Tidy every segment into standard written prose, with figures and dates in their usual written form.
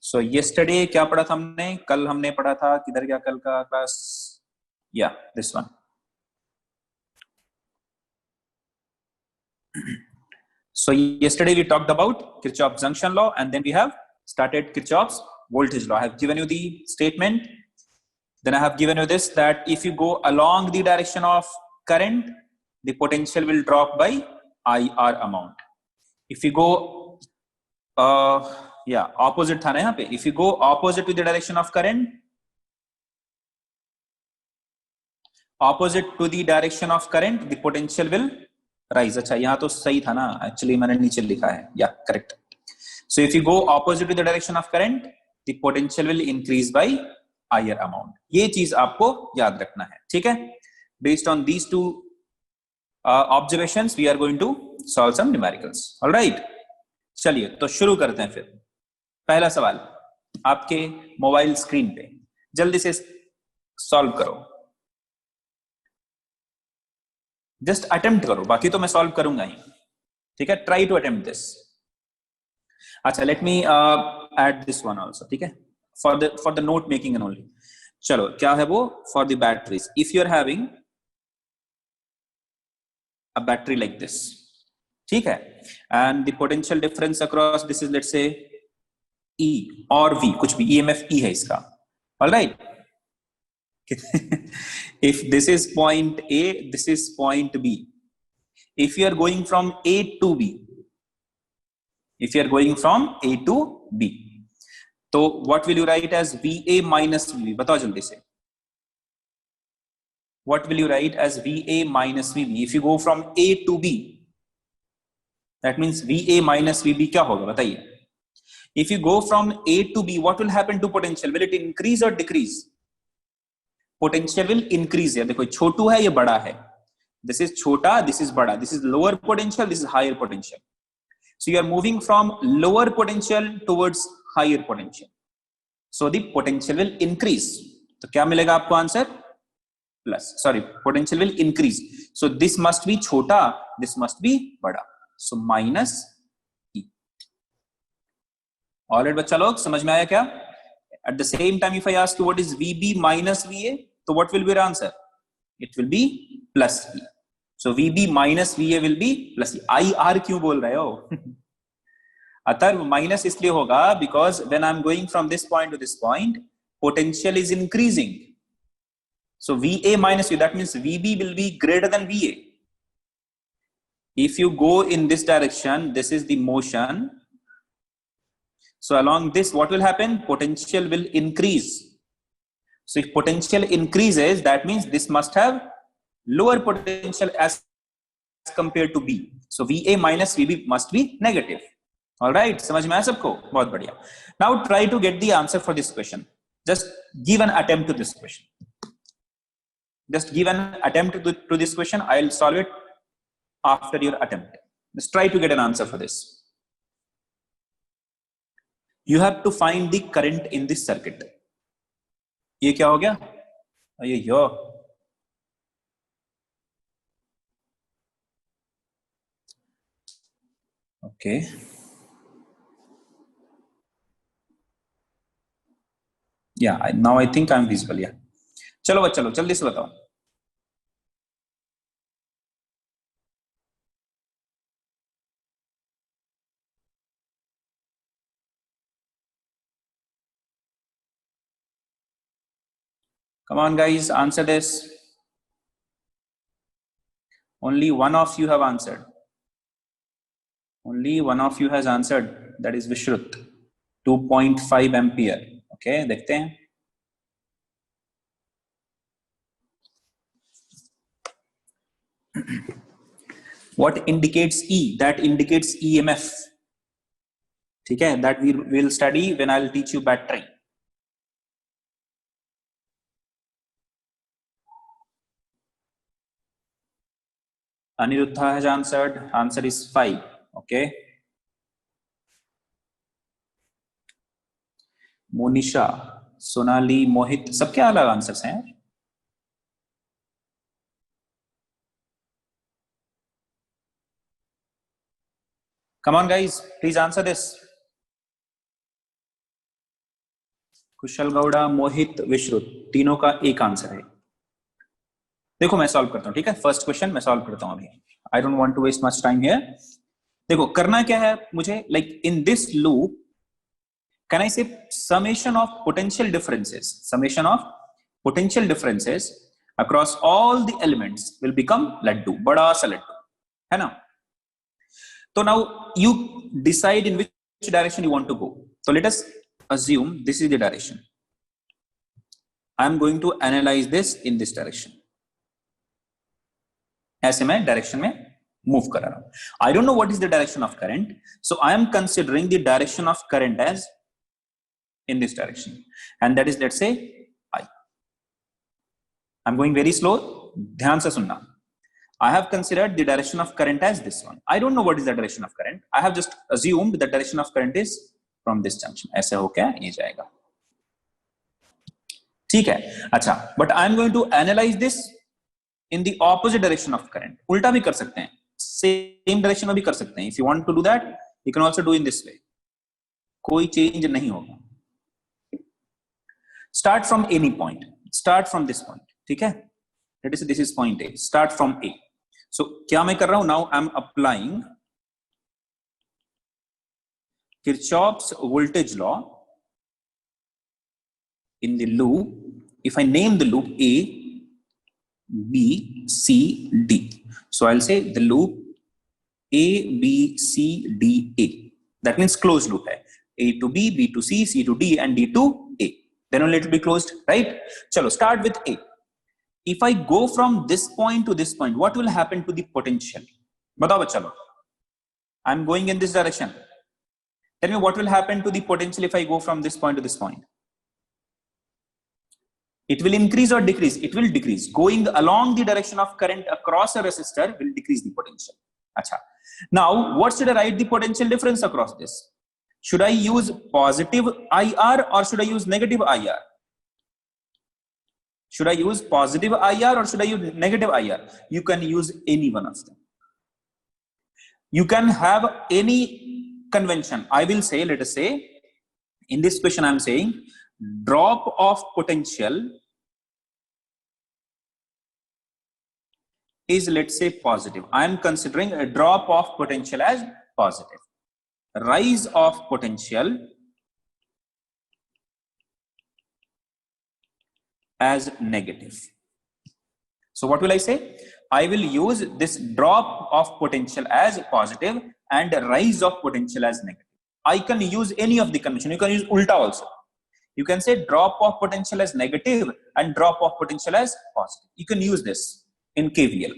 सो yesterday क्या पढ़ा था हमने? कल हमने पढ़ा था, किधर गया कल का क्लास? या this one. So yesterday we talked about Kirchhoff's junction law, and then we have started Kirchhoff's voltage law. I have given you the statement. Then I have given you this, that if you go along the direction of current, the potential will drop by IR amount. If you go opposite था ना यहाँ पे. If you go opposite to the direction of current, the potential will rise. अच्छा, यहाँ तो सही था ना, एक्चुअली मैंने नीचे लिखा है. या correct. So if you go opposite to the direction of current, the potential will increase by higher amount. ये चीज आपको याद रखना है, ठीक है? Based on these two observations, we are going to solve some numericals. All right? चलिए तो शुरू करते हैं फिर. पहला सवाल आपके मोबाइल स्क्रीन पे, जल्दी से सॉल्व करो. जस्ट अटेम्प्ट करो, बाकी तो मैं सॉल्व करूंगा ही, ठीक है? Try to attempt this. अच्छा, let me add this one also, ठीक है? For the note making and only. चलो, क्या है वो? For the batteries, if you are having a battery like this, ठीक है, and the potential difference across this is, let's say E और V, कुछ भी, EMF E है इसका. All right. If this is point A, this is point B. If you are going from A to B, तो what will you write as VA minus VB? बताओ जल्दी से. What will you write as VA minus VB? If you go from A to B, that means VA minus VB क्या होगा बताइए? If you go from A to B, what will happen to potential? Will it increase or decrease? Potential will increase. या देखो, छोटू है, ये बड़ा है. This is छोटा, this is बड़ा. This is lower potential, this is higher potential. So you are moving from lower potential towards higher potential. So the potential will increase. तो क्या मिलेगा आपको answer? Plus. Sorry, potential will increase. So this must be छोटा, this must be बड़ा. So minus E. Alright बच्चा लोग, समझ में आया क्या? At the same time, if I ask you what is VB minus VA, so what will be your answer? It will be plus E. So VB minus VA will be plus E. IR क्यों बोल रहे हो? अतः minus इसलिए होगा because when I'm going from this point to this point, potential is increasing. So VA minus VA, that means VB will be greater than VA. If you go in this direction, this is the motion. So along this, what will happen? Potential will increase. So if potential increases, that means this must have lower potential as compared to B. So VA minus VB must be negative. All right, समझ में आया सबको? बहुत बढ़िया. Now try to get the answer for this question. Just give an attempt to this question. Just give an attempt to this question. I'll solve it after your attempt. Just try to get an answer for this. You have to find the current in this circuit. ये क्या हो गया? ये यो. Okay. Yeah, now I think I'm visible. Yeah. चलो बच्चा लोग, जल्दी से बताओ. Come on, guys, answer this. Only one of you have answered. Only one of you has answered. That is Vishrut. 2.5 ampere. Okay, देखते हैं. What indicates E? That indicates EMF. ठीक है? That we will study when I'll teach you battery. Aniruddha has answered. Answer is 5. Okay. Monisha, Sonali, मोहित, सबके अलग answers हैं. Come on, guys, please answer this. कुशल गौड़ा, मोहित, विश्रुत, तीनों का एक आंसर है। देखो मैं सॉल्व करता हूं, ठीक है। फर्स्ट क्वेश्चन मैं सॉल्व करता हूं अभी। I don't want to waste much time here. देखो करना क्या है मुझे, like in this loop can I say summation of potential differences, summation of potential differences across all the elements will become laddu, बड़ा सा लड्डू, है ना। तो now you decide in which direction you want to go. तो let us assume this is the direction. I am going to analyze this in this direction. ऐसे मैं direction में move कर रहा हूं। I don't know what is the direction of current, so I am considering the direction of current as in this direction, and that is, let's say, I. I'm going very slow. ध्यान से सुनना। I have considered the direction of current as this one. I don't know what is the direction of current. I have just assumed the direction of current is from this junction. ऐसे होके ये जाएगा, ठीक है। अच्छा, but I am going to analyze this in the opposite direction of current. उल्टा भी कर सकते हैं, same direction में भी कर सकते हैं। If you want to do that, you can also do in this way. कोई चेंज नहीं होगा। Start from any point. Start from this point, ठीक है। Let us say this is point A. Start from A. So क्या मैं कर रहा हूं? Now I am applying Kirchhoff's voltage law in the loop. If I name the loop A, B, C, D. So I'll say the loop A, B, C, D, A. That means closed loop hai. A to B, B to C, C to D, and D to A. Then only it will be closed, right? Chalo, start with A. If I go from this point to this point, what will happen to the potential? Batao bachalo. I'm going in this direction. Tell me what will happen to the potential if I go from this point to this point. It will increase or decrease? It will decrease. Going along the direction of current across a resistor will decrease the potential. Acha. Now, what should I write the potential difference across this? Should I use positive IR or should I use negative IR? Should I use positive IR or should I use negative IR? You can use any one of them. You can have any convention. I will say, let us say, in this question I am saying drop of potential is, let's say, positive. I am considering a drop of potential as positive. Rise of potential as negative. So what will I say? I will use this drop of potential as positive and rise of potential as negative. I can use any of the convention. You can use ulta also. You can say drop of potential as negative and drop of potential as positive. You can use this in KVL.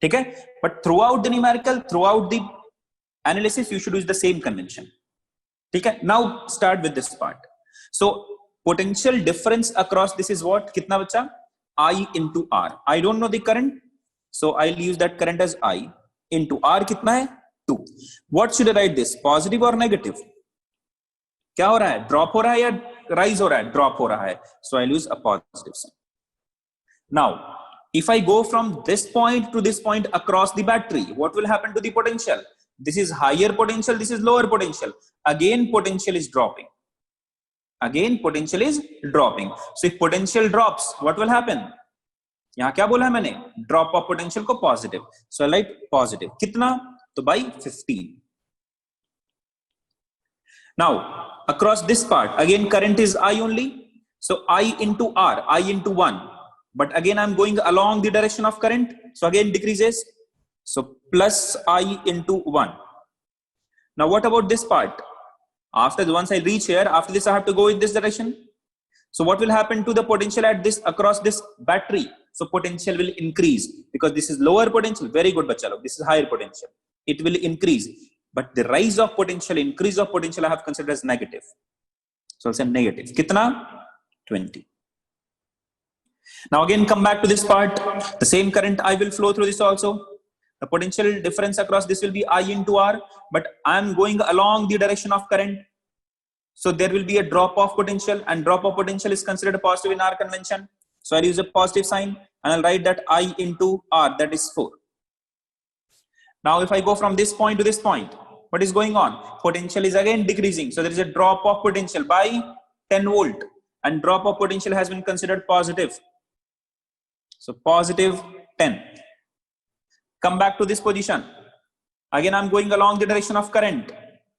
Okay? But throughout the numerical, throughout the analysis, you should use the same convention. Okay? Now start with this part. So potential difference across this is what? Kitna bacha? I into R. I don't know the current, so I'll use that current as I into R. Kitna hai? 2. What should I write this? Positive or negative? क्या हो रहा है? Drop हो रहा है या rise हो रहा है? Drop हो रहा है. So I'll use a positive sign. Now, if I go from this point to this point across the battery, what will happen to the potential? This is higher potential, this is lower potential. Again, potential is dropping. Again, potential is dropping. So if potential drops, what will happen? यहाँ क्या बोला है मैंने? Drop of potential को positive. So I write positive. कितना? तो by 15. Now across this part, again current is I only. So I into R, I into 1. But again I'm going along the direction of current. So again decreases. So plus I into 1. Now what about this part? After once I reach here, after this I have to go in this direction. So what will happen to the potential at this across this battery? So potential will increase because this is lower potential. Very good, bachalo. This is higher potential. It will increase. But the rise of potential, increase of potential, I have considered as negative. So I'll say negative. Kitna? 20. Now again, come back to this part. The same current I will flow through this also. The potential difference across this will be I into R, but I am going along the direction of current. So there will be a drop of potential, and drop of potential is considered a positive in our convention. So I'll use a positive sign and I'll write that I into R, that is 4. Now if I go from this point to this point, what is going on? Potential is again decreasing. So there is a drop of potential by 10 volt. and drop of potential has been considered positive. So positive 10. Come back to this position. Again, I'm going along the direction of current.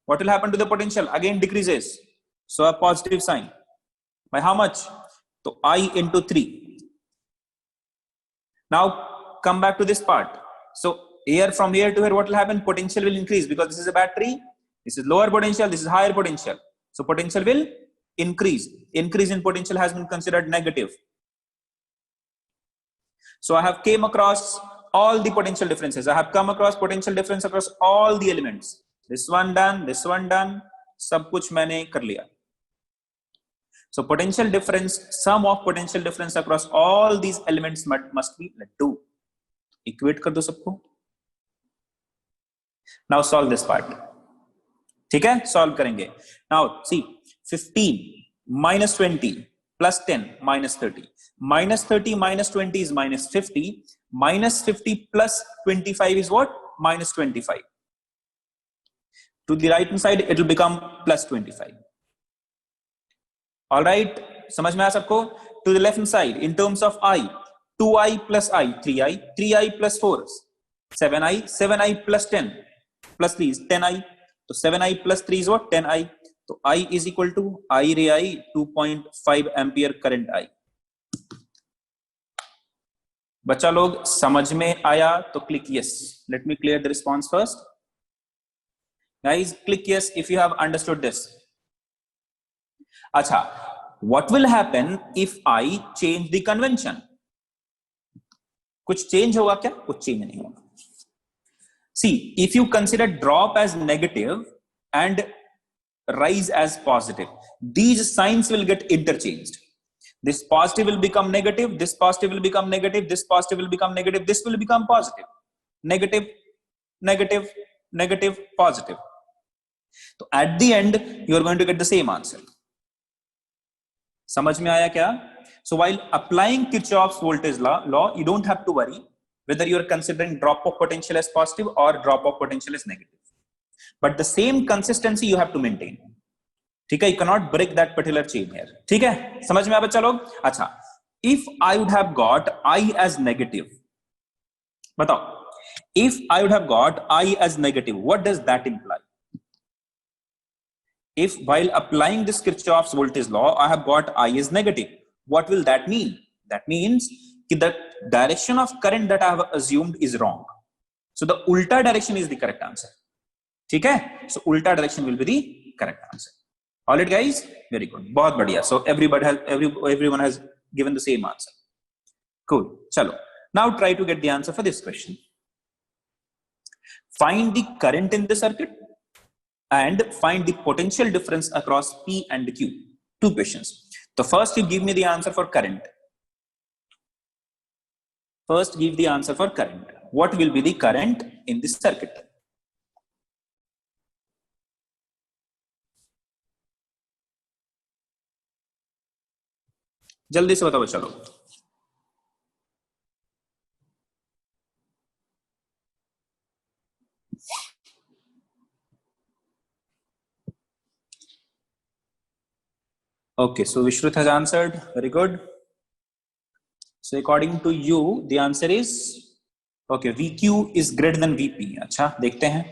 What will happen to the potential? Again decreases. So a positive sign. By how much? So I into 3. Now come back to this part. So here, from here to here, what will happen? Potential will increase because this is a battery. This is lower potential. This is higher potential. So potential will increase. Increase in potential has been considered negative. So I have came across all the potential differences. I have come across potential difference across all the elements. This one done, this one done. सब कुछ मैंने कर लिया. So potential difference, sum of potential difference across all these elements must be 2. Equate कर दो सबको. Now solve this part. ठीक है? Solve करेंगे. Now see, 15 minus 20 plus 10 minus 30. Minus 30 minus 20 is minus 50. Minus 50 plus 25 is what? Minus 25. To the right hand side, it will become plus 25. All right. समझ में आया सबको? To the left hand side, in terms of I, 2I plus I, 3I, 3I plus 4, 7I, 7I plus 10, plus 3 is 10I. So 7I plus 3 is what? 10I. So I is equal to I ray I, 2.5 ampere current I. बच्चा लोग समझ में आया तो click yes. Let me clear the response first. Guys, click yes if you have understood this. अच्छा, what will happen if I change the convention? कुछ change होगा क्या? कुछ change नहीं होगा. See, if you consider drop as negative and rise as positive, these signs will get interchanged. This positive will become negative, this positive will become negative, this positive will become negative, this will become positive. Negative, negative, negative, positive. So at the end, you are going to get the same answer. समझ में आया क्या? So while applying Kirchhoff's voltage law, you don't have to worry whether you are considering drop of potential as positive or drop of potential as negative. But the same consistency you have to maintain. ठीक है? You cannot break that particular chain here. ठीक है? समझ में आया बच्चा लोग? अच्छा, if I would have got I as negative, बताओ, if I would have got I as negative, what does that imply? If while applying this Kirchhoff's voltage law, I have got I is negative, what will that mean? That means that the direction of current that I have assumed is wrong. So the ulta direction is the correct answer. ठीक है? So ulta direction will be the correct answer. All right, guys? Very good. बहुत बढ़िया. So everyone has given the same answer. Cool. चलो. Now try to get the answer for this question. Find the current in the circuit and find the potential difference across P and Q. 2 questions. So first you give me the answer for current. First give the answer for current. What will be the current in this circuit? जल्दी से बताओ चलो. Okay, so Vishrut has answered. Very good. So according to you, the answer is okay. VQ is greater than VP. अच्छा, देखते हैं.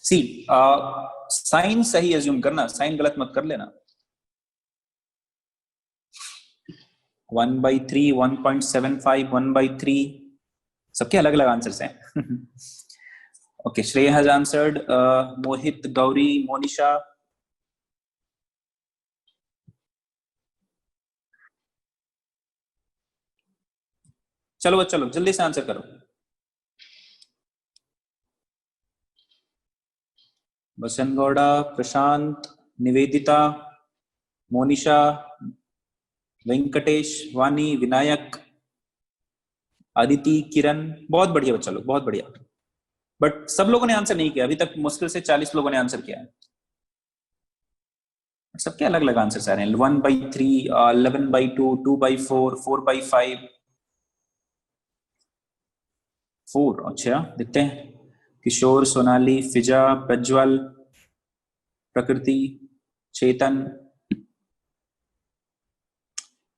See, sign सही assume करना, sign गलत मत कर लेना. 1/3, 1.75, 1/3, सबके अलग अलग आंसर्स हैं. Okay, Shreya has answered. Mohit, Gauri, Monisha. चलो चलो जल्दी से आंसर करो. बसन गौड़ा, प्रशांत, निवेदिता, मोनिशा, वेंकटेश, वानी, विनायक, आदिति, किरण. बहुत बढ़िया बच्चा लोग, बहुत बढ़िया. बट सब लोगों ने आंसर नहीं किया अभी तक. मुश्किल से 40 लोगों ने आंसर किया है. सबके अलग अलग आंसर आ रहे हैं. 1/3, 11/2, 2/4, 4/5, 4. अच्छा, देखते हैं. किशोर, सोनाली, फिजा, प्रज्वल, प्रकृति, चेतन,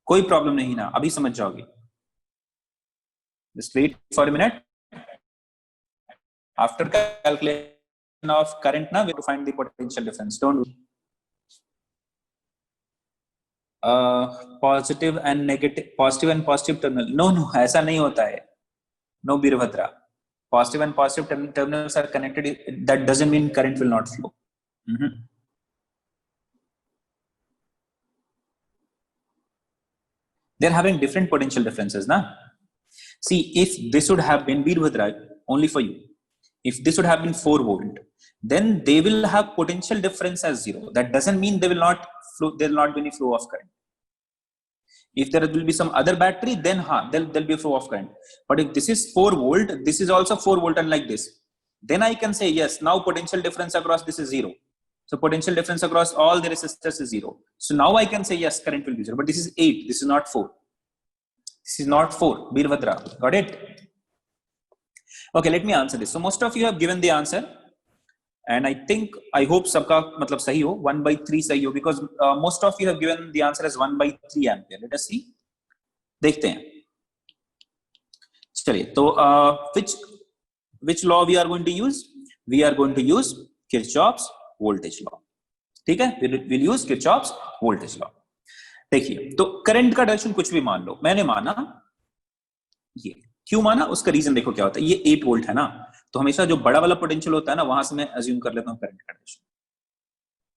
कोई प्रॉब्लम नहीं ना, अभी समझ जाओगे. Just wait for a minute. After calculation of current, now we have to find the potential difference. Don't positive and positive terminal. No, ऐसा नहीं होता है. No, Birabhadra. Positive and positive terminals are connected. That doesn't mean current will not flow. They're having different potential differences, na? See, if this would have been Birabhadra, only for you, if this would have been 4 volt, then they will have potential difference as 0. That doesn't mean they will not flow. There will not be any flow of current. If there will be some other battery, then there'll be a flow of current. But if this is 4 volt, this is also 4 volt, and like this, then I can say yes. Now potential difference across this is 0. So potential difference across all the resistors is 0. So now I can say yes, current will be 0. But this is 8. This is not 4. This is not 4. Birabhadra. Got it? Okay, let me answer this. So most of you have given the answer. And I hope सबका मतलब सही हो, 1/3 सही हो, because most of you have given the answer as 1/3 ampere. Let us see. देखते हैं. चलिए, तो which law we are going to use? We are going to use Kirchhoff's voltage law. ठीक है? We'll use Kirchhoff's voltage law. देखिए, तो current का direction कुछ भी मान लो. मैंने माना ये. क्यों माना? उसका रीजन देखो क्या होता है. ये 8 वोल्ट है ना, तो हमेशा जो बड़ा वाला पोटेंशियल होता है ना, वहां से मैं अज्यूम कर लेता हूं करंट का डायरेक्शन.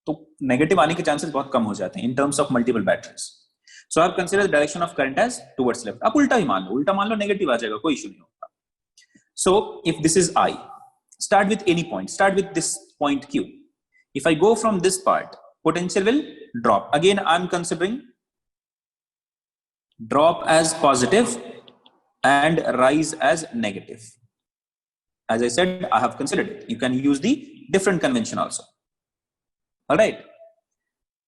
तो नेगेटिव आने के चांसेस बहुत कम हो जाते हैं in terms of multiple batteries. So I consider the direction of current as towards left. आप उल्टा ही मान लो, नेगेटिव आ जाएगा, कोई इशू नहीं होगा. So if this is I, start with any point, start with this point Q. If I go from this part, potential will drop. Again, I am considering drop as positive and rise as negative. As I said, I have considered it. You can use the different convention also. All right.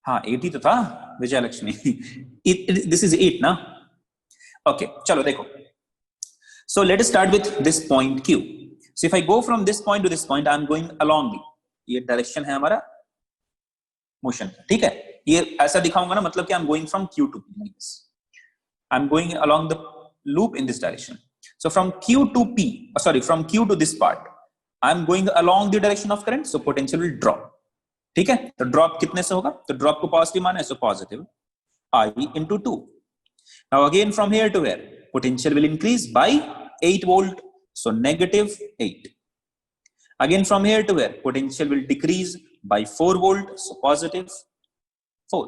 हाँ, 80 तो था विजय Lakshmi. This is 8 ना. Okay, चलो देखो. So let us start with this point Q. So if I go from this point to this point, I am going along the, ये direction है हमारा motion. ठीक है, ये ऐसा दिखाऊंगा ना, मतलब कि I am going from Q to P like this. I am going along the loop in this direction. So from Q to P, from Q to this part, I am going along the direction of current, so potential will drop. ठीक है, तो drop कितने से होगा? तो drop को positive माना है, so positive I into 2. Now again from here to here, potential will increase by 8 volt, so negative 8. Again from here to here, potential will decrease by 4 volt, so positive 4.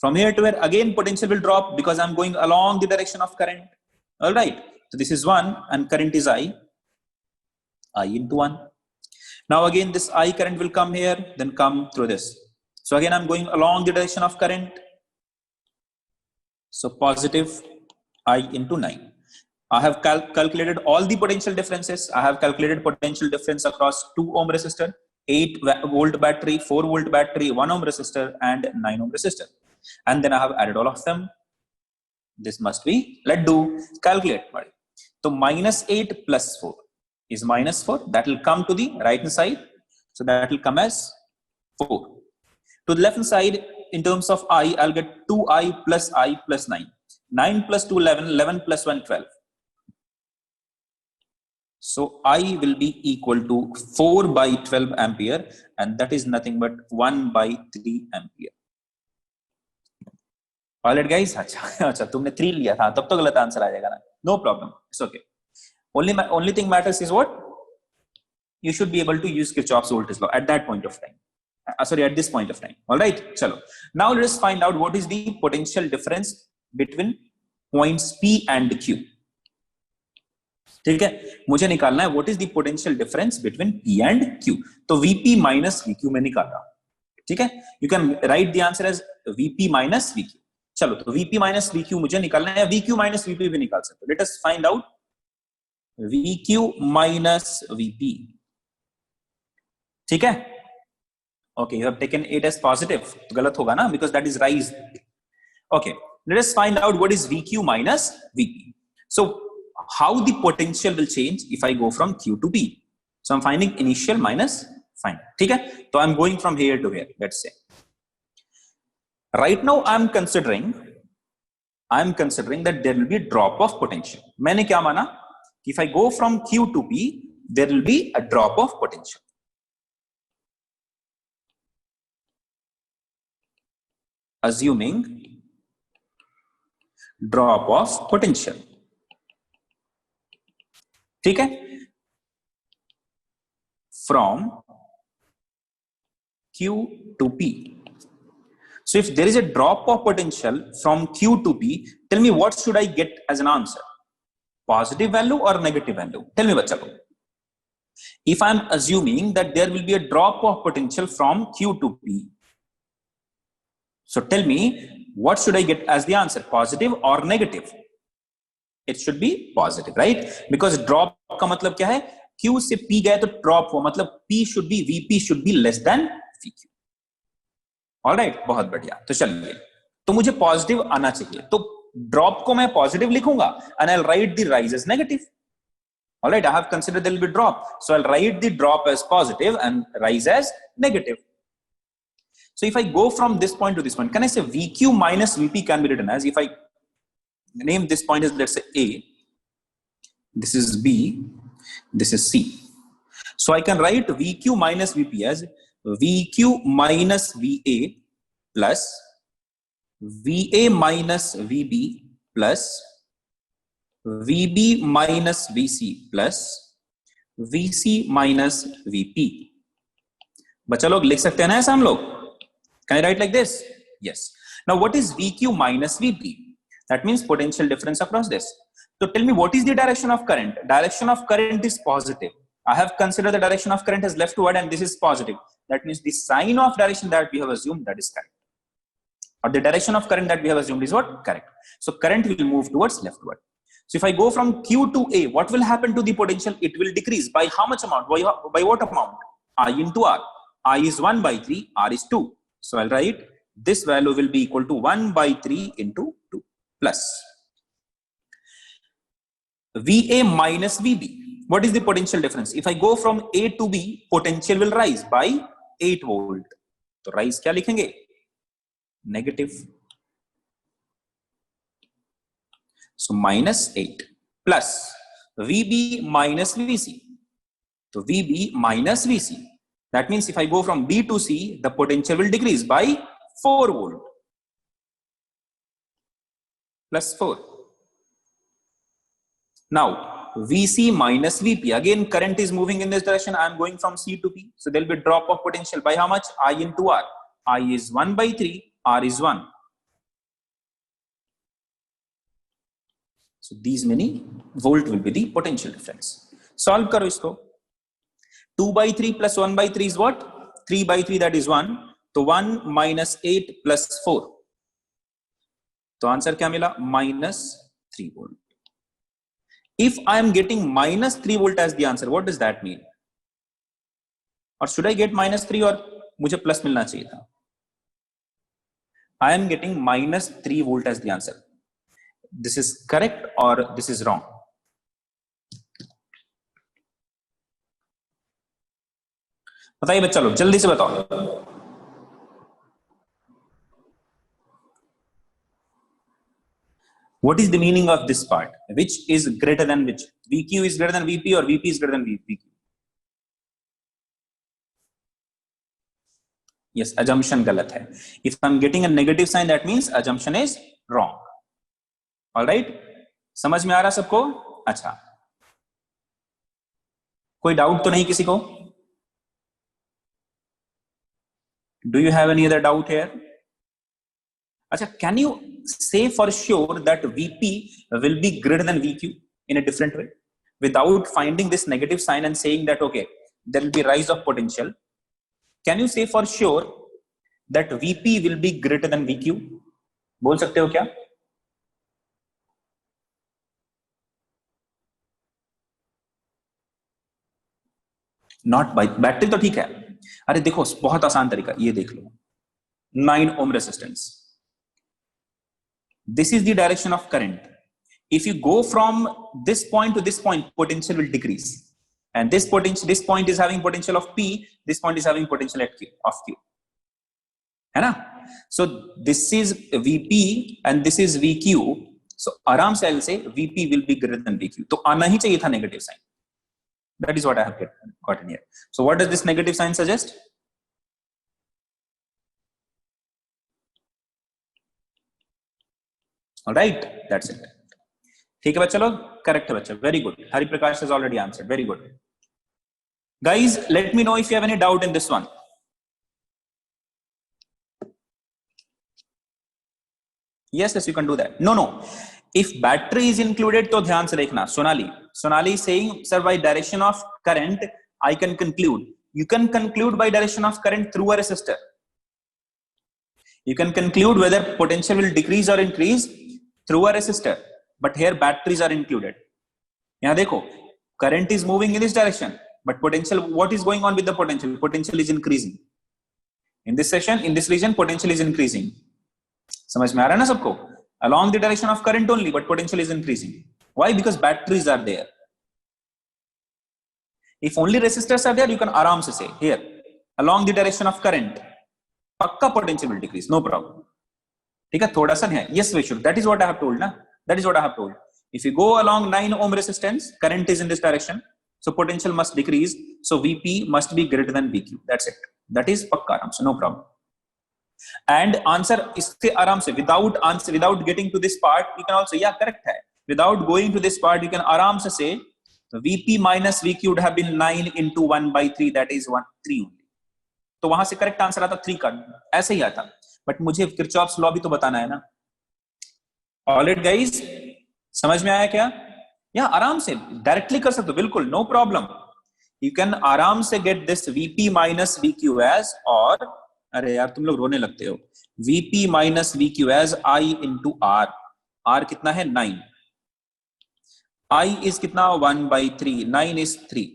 From here to here, again potential will drop because I'm going along the direction of current. All right, so this is 1 and current is I into 1. Now again this I current will come here, then come through this. So again I'm going along the direction of current, so positive I into 9. I have calculated all the potential differences. I have calculated potential difference across 2 ohm resistor, 8 volt battery, 4 volt battery, 1 ohm resistor and 9 ohm resistor. And then I have added all of them. This must be, let's do calculate. So minus 8 plus 4 is minus 4. That will come to the right hand side. So that will come as 4. To the left hand side, in terms of I, I'll get 2I plus 9. 9 plus 2, 11. 11 plus 1, 12. So I will be equal to 4 by 12 ampere, and that is nothing but 1 by 3 ampere. Alright guys, अच्छा तुमने 3 लिया था, तब तो गलत answer आ जाएगा ना. No problem, it's okay. Only thing matters is what? You should be able to use Kirchhoff's voltage law at that point of time. At this point of time. Alright, chalo. Now let us find out what is the potential difference between points P and Q. ठीक है, मुझे निकालना है what is the potential difference between P and Q. तो VP minus VQ में निकाल रहा हूं. ठीक है, you can write the answer as VP minus VQ. चलो, तो VP minus VQ मुझे निकालना है, VQ minus VP भी निकाल सकते हो. Let us find out VQ minus VP. ठीक है, okay, you have taken it as positive, तो गलत होगा ना, because that is rise. Okay, let us find out what is VQ minus VP. So how the potential will change if I go from Q to P. So I'm finding initial minus final. ठीक है, तो I'm going from here to here, let's say. Right now I'm considering I am considering that there will be a drop of potential. मैंने क्या माना? If I go from Q to P, there will be a drop of potential. Assuming drop of potential. ठीक है? From Q to P. So if there is a drop of potential from Q to P, tell me what should I get as an answer? Positive value or negative value? Tell me, bachcha ko. If I'm assuming that there will be a drop of potential from Q to P, so tell me what should I get as the answer? Positive or negative? It should be positive, right? Because drop का मतलब क्या है? Q से P गए तो drop हो, मतलब P should be, VP should be less than VQ. Alright, बहुत बढ़िया. तो चलिए, तो मुझे पॉजिटिव आना चाहिए, तो ड्रॉप को मैं पॉजिटिव लिखूंगा and I will write the rise as negative. Alright, I have considered there will be drop, so I will write the drop as positive and rise as negative. So if I go from this point to this point, can I say VQ minus VP can be written as, if I name this point as, let's say A, this is B, this is C. So I can write VQ minus VP as VQ minus VA plus VA minus VB plus VB minus VC plus VC minus VP. बच्चा लोग लिख सकते हैं ना ऐसा हम लोग? Can I write like this? Yes. Now what is VQ minus VP? That means potential difference across this. So tell me, what is the direction of current? Direction of current is positive. I have considered the direction of current as leftward and this is positive. That means the sign of direction that we have assumed, that is correct. Or the direction of current that we have assumed is what? Correct. So current will move towards leftward. So if I go from Q to A, what will happen to the potential? It will decrease by how much amount? By what amount? I into R. I is 1 by 3, R is 2. So I'll write this value will be equal to 1 by 3 into 2 plus VA minus VB. What is the potential difference? If I go from A to B, potential will rise by 8 volt. So rise क्या लिखेंगे? Negative. So minus 8 plus VB minus VC. So VB minus VC. That means if I go from B to C, the potential will decrease by 4 volt plus 4. Now VC minus VP, again current is moving in this direction. I am going from C to P, so there will be a drop of potential by how much? I into R. I is 1 by 3, R is 1. So these many volt will be the potential difference. Solve karo isko. 2 by 3 plus 1 by 3 is what? 3 by 3, that is 1. So 1 minus 8 plus 4. So answer क्या मिला? Minus 3 volt. If I am getting minus 3 volt as the answer, what does that mean? Or should I get minus 3 और मुझे plus मिलना चाहिए था? I am getting minus 3 volt as the answer. This is correct or this is wrong? बताइए बच्चा लोग, जल्दी से बताओ. What is the meaning of this part? Which is greater than which? VQ is greater than VP or VP is greater than VQ? Yes, assumption गलत है. If I'm getting a negative sign, that means assumption is wrong. All right? समझ में आ रहा सबको? अच्छा. कोई doubt तो नहीं किसी को? Do you have any other doubt here? Acha, can you say for sure that VP will be greater than VQ in a different way without finding this negative sign and saying that, okay, there will be rise of potential? Can you say for sure that VP will be greater than VQ? बोल सकते हो क्या? Not by battery तो ठीक है. अरे देखो, बहुत आसान तरीका, ये देख लो. 9 ohm resistance. This is the direction of current. If you go from this point to this point, potential will decrease. And this point is having potential of P, this point is having potential of Q. है ना? So this is VP and this is VQ. So आराम से I'll say VP will be greater than VQ. तो आना ही चाहिए था negative sign. That is what I have gotten here. So what does this negative sign suggest? All right, that's it. ठीक है बच्चा लोग, correct है बच्चा, very good. Hari Prakash has already answered, very good. Guys, let me know if you have any doubt in this one. Yes, you can do that. No. If battery is included, तो ध्यान से देखना. Sonali is saying, sir, by direction of current, I can conclude. You can conclude by direction of current through a resistor. You can conclude whether potential will decrease or increase through a resistor. But here batteries are included. यहाँ देखो, current is moving in this direction, but potential, what is going on with the potential? Potential is increasing. In this section, in this region, potential is increasing. समझ में आ रहा है ना सबको? Along the direction of current only, but potential is increasing. Why? Because batteries are there. If only resistors are there, you can आराम से say here, along the direction of current, पक्का potential will decrease, no problem. ठीक है, थोड़ा सा ध्यान. Yes, Vishnu, that is what I have told ना. That is what I have told. If you go along 9 ohm resistance, current is in this direction, so potential must decrease. So VP must be greater than VQ. That's it. That is पक्का आराम से, no problem. And answer इससे आराम से, without getting to this part, you can also, yeah, correct है. Without going to this part, you can आराम से say VP minus VQ would have been 9 into 1 by 3, that is 3 only. तो वहां से correct answer आता 3 का, ऐसे ही आता. बट मुझे किरचॉफ्स लॉ भी तो बताना है ना. ऑलराइट गाइस, समझ में आया क्या? या आराम से डायरेक्टली कर सकते हो, बिल्कुल नो प्रॉब्लम. यू कैन आराम से get this VP minus VQ as, और अरे यार तुम लोग रोने लगते हो, VP minus VQ as I into R. R कितना है? 9. I इज कितना? 1 by 3. 9 is 3.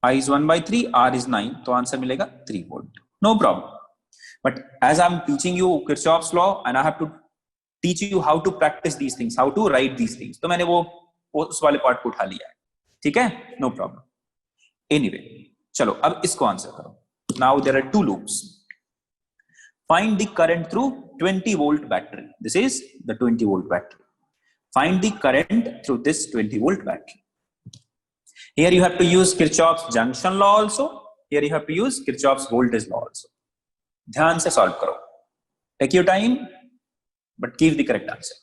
I is 1 by 3, R is 9, तो आंसर मिलेगा 3 volt. No problem. But as I'm teaching you Kirchhoff's law, and I have to teach you how to practice these things, how to write these things, तो मैंने वो उस वाले part को उठा लिया है. ठीक है, no problem. Anyway, चलो अब इसको आंसर करो. Now there are 2 loops. Find the current through 20 volt battery. This is the 20 volt battery. Find the current through this 20 volt battery. Here you have to use Kirchhoff's junction law also. Here you have to use Kirchhoff's voltage law also. ध्यान से solve करो. Take your time, but give the correct answer.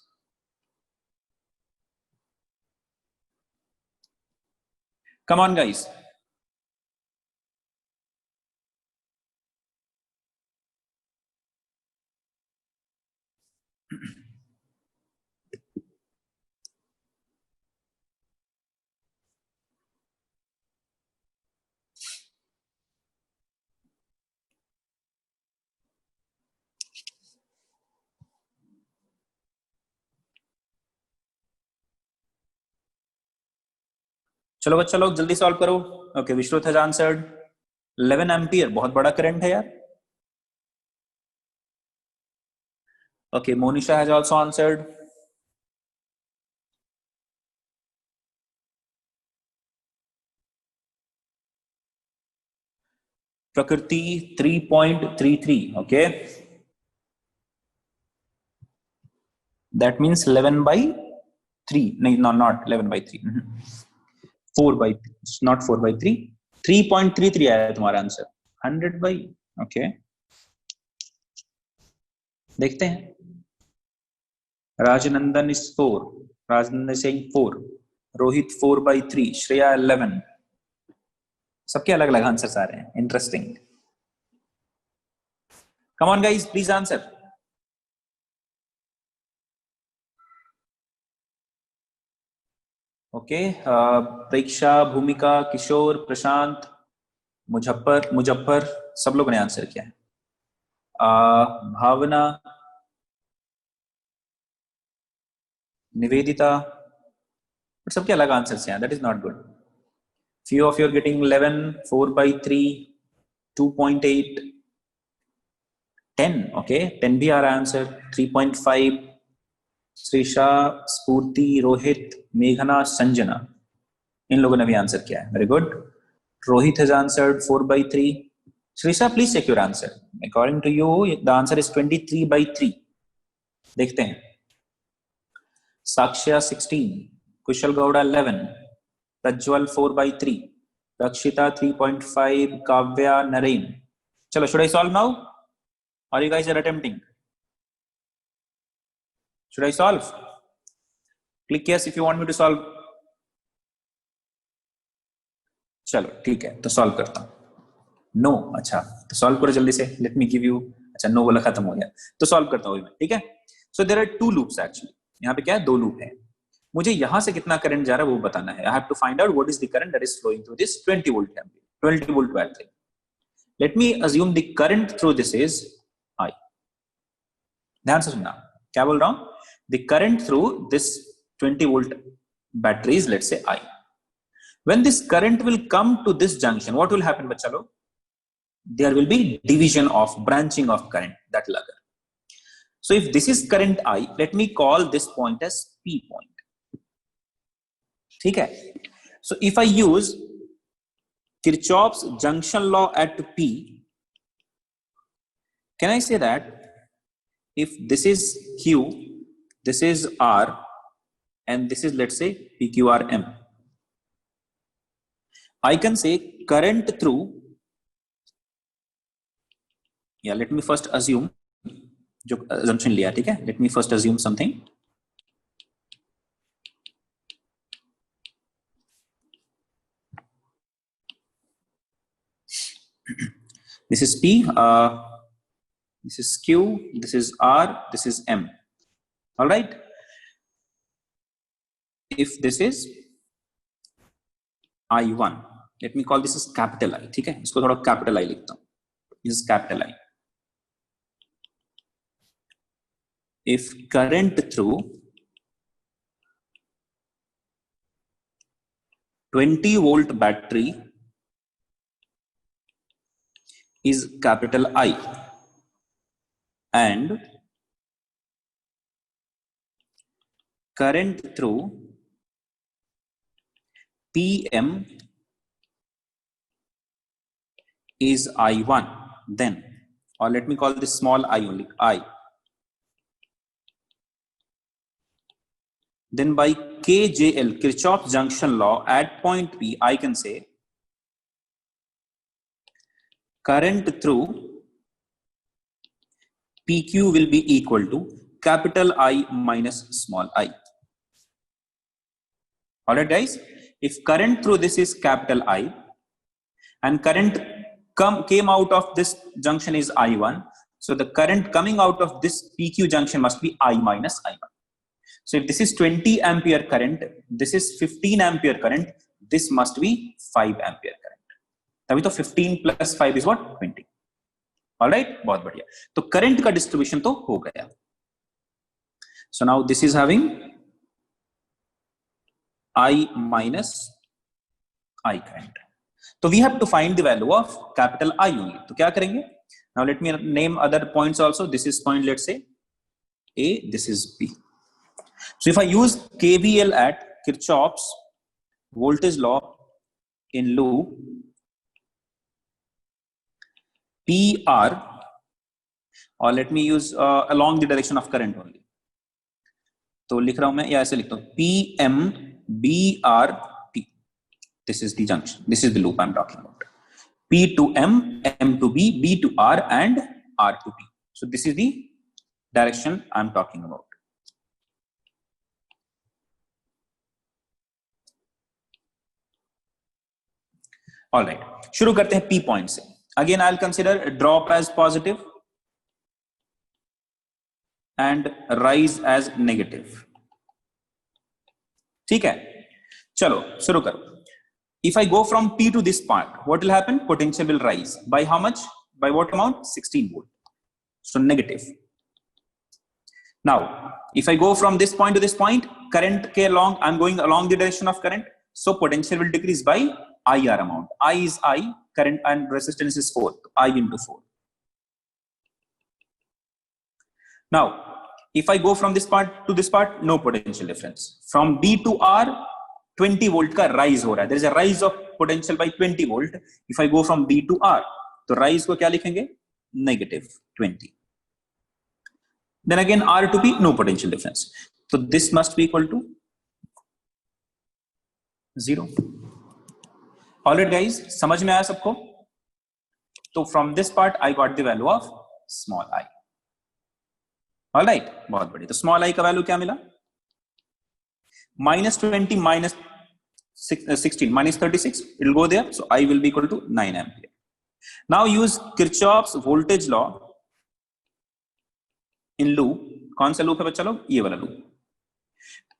Come on, guys. चलो बच्चा लोग जल्दी solve करो. Okay, विश्रुत has answered 11 ampere. बहुत बड़ा करंट है यार. Okay, Monisha has also answered. प्रकृति 3.33. Okay, that means 11 by 3. No, not 11 by 3. 4 by 3. It's not 4 by 3. 3.33 आया तुम्हारा आंसर. 100 by. ओके, देखते हैं. Rajnandan is 4. Rajnandan is saying 4. Rohit 4 by 3. Shreya 11. सबके अलग अलग आंसर्स आ रहे हैं. Interesting. Come on guys, please answer. Okay, Preksha, Bhumika, Kishore, प्रशांत, मुजफ्फर सब लोगों ने आंसर किया है. भावना, निवेदिता, सबके अलग आंसर्स हैं. That is not good. Few of you are getting 11, 4 by 3, 2.8, 10. Okay, 10 भी आ रहा है आंसर. 3.5. श्रीषा, स्फूर्ति, रोहित, मेघना, संजना. इन लोगों ने भी आंसर किया है, very good. Rohit has answered 4/3। Shrisha please check your answer, according to you the answer is 23/3। देखते हैं। साक्ष्या 16, कुशल गौड़ा 11, प्रज्वल 4/3, रक्षिता 3.5, काव्या, नरेन। चलो, should I solve now or you guys are attempting? Should I solve? Click yes if you want me to solve. चलो ठीक है, तो solve करता हूं। नो, अच्छा तो सॉल्व करो जल्दी से, लेट मी गिव यू। अच्छा, नो बोला, खत्म हो गया, तो सॉल्व करता हूं मैं, ठीक है। So there are 2 loops actually, यहाँ पे क्या है, 2 लूप है। मुझे यहां से कितना करंट जा रहा है वो बताना है। I have to find out what is the current that is flowing through this 20 volt ampere, 20 volt battery. Let me assume the current through this is I. ध्यान से सुनना, क्या बोल रहा हूं, the current through this 20 volt battery is, let's say, I. When this current will come to this junction, what will happen, bachcha log? There will be division of branching of current, that will occur. So if this is current I, let me call this point as P point. ठीक है? So if I use Kirchhoff's junction law at P, can I say that if this is Q, this is R, and this is, let's say, PQRM, I can say current through, yeah, let me first assume, जो assumption लिया, ठीक है, let me first assume something. This is P, this is Q, this is R, this is M. All right. If this is I1, let me call this as capital I, ठीक है, इसको थोड़ा capital I लिखता हूं, this is capital I. If current through 20 volt battery is capital I, and current through PM is I1, then, or let me call this small I only, I. Then by KJL, Kirchhoff's junction law, at point P, I can say current through PQ will be equal to capital I minus small I. All right, guys. If current through this is capital I, and current came out of this junction is I1, so the current coming out of this PQ junction must be I minus I1. So if this is 20 ampere current, this is 15 ampere current, this must be 5 ampere current. तभी तो 15 plus 5 is what? 20. All right, बहुत बढ़िया। तो current का distribution तो हो गया। So now this is having I minus I current. So we have to find the value of capital I only. तो क्या करेंगे? Now let me name other points also. This is point, let's say A, this is B. So if I use KVL at Kirchhoff's voltage law in loop PR, or let me use along the direction of current only. तो लिख रहा हूं मैं, या ऐसे लिखता हूं PM BRT. This is the junction. This is the loop I'm talking about. P to M, M to B, B to R, and R to P. So this is the direction I'm talking about. All right. शुरू करते हैं P point से. Again, I'll consider drop as positive and rise as negative. ठीक है, चलो शुरू करो. If I go from P to this part, what will happen? Potential will rise by how much? By what amount? 16 volt. So negative. Now, if I go from this point to this point, current ke along, I'm going along the direction of current. So potential will decrease by IR amount. I is I, current and resistance is 4. I into 4. Now, if I go from this part to this part, no potential difference. From B to R, 20 volt का rise हो रहा है, there is a rise of potential by 20 volt if I go from B to R, तो rise को क्या लिखेंगे, -20. Then again R to P, no potential difference, so this must be equal to 0. Alright guys, समझ में आया सबको? तो from this part I got the value of small I. Alright, बहुत बढ़िया. तो small I का वैल्यू क्या मिला? -20 minus 16 minus 36, it will go there, so I will be equal to 9 ampere. Now use Kirchhoff's voltage law in loop. कौन सा loop है बच्चा लोग? ये वाला लूप.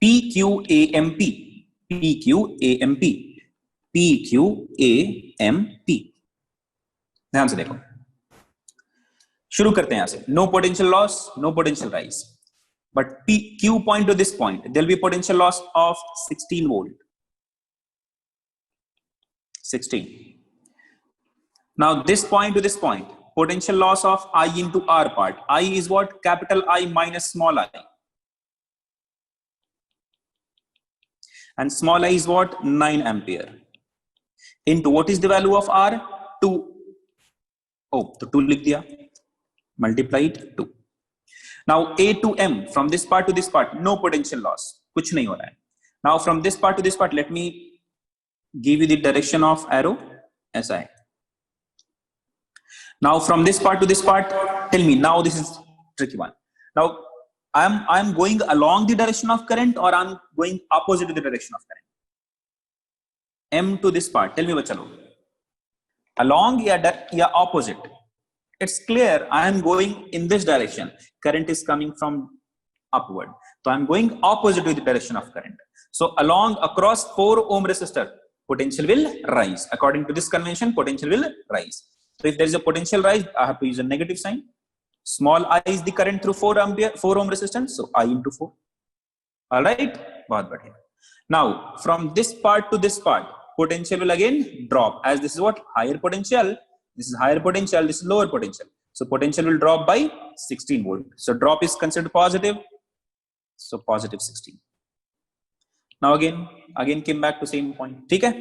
PQAMP, PQAMP, PQAMP. ध्यान से देखो, शुरू करते हैं यहां से. No potential loss, no potential rise, but Q point to this point, there will be potential loss of 16 volt. 16. Now this point to this point, potential loss of I into R part. I is what? Capital I minus small I. And small I is what? 9 ampere. Into what is the value of R? 2. Oh, तो 2 लिख दिया. Multiplied 2. Now A to M, from this part to this part, no potential loss. कुछ नहीं हो रहा है. Now from this part to this part, let me give you the direction of arrow. SI. Now from this part to this part, tell me, now this is tricky one. Now I'm going along the direction of current, or I'm going opposite to the direction of current? M to this part, tell me bachalo. Along या opposite? It's clear, I am going in this direction. Current is coming from upward, so I'm going opposite to the direction of current. So along across 4 ohm resistor, potential will rise. According to this convention, potential will rise. So if there is a potential rise, I have to use a negative sign. Small I is the current through 4 ohm resistance, so I into 4. All right, बहुत बढ़िया. Now from this part to this part, potential will again drop, as this is what? Higher potential. This is higher potential, this is lower potential. So potential will drop by 16 volt. So drop is considered positive. So positive 16. Now again came back to same point. Okay?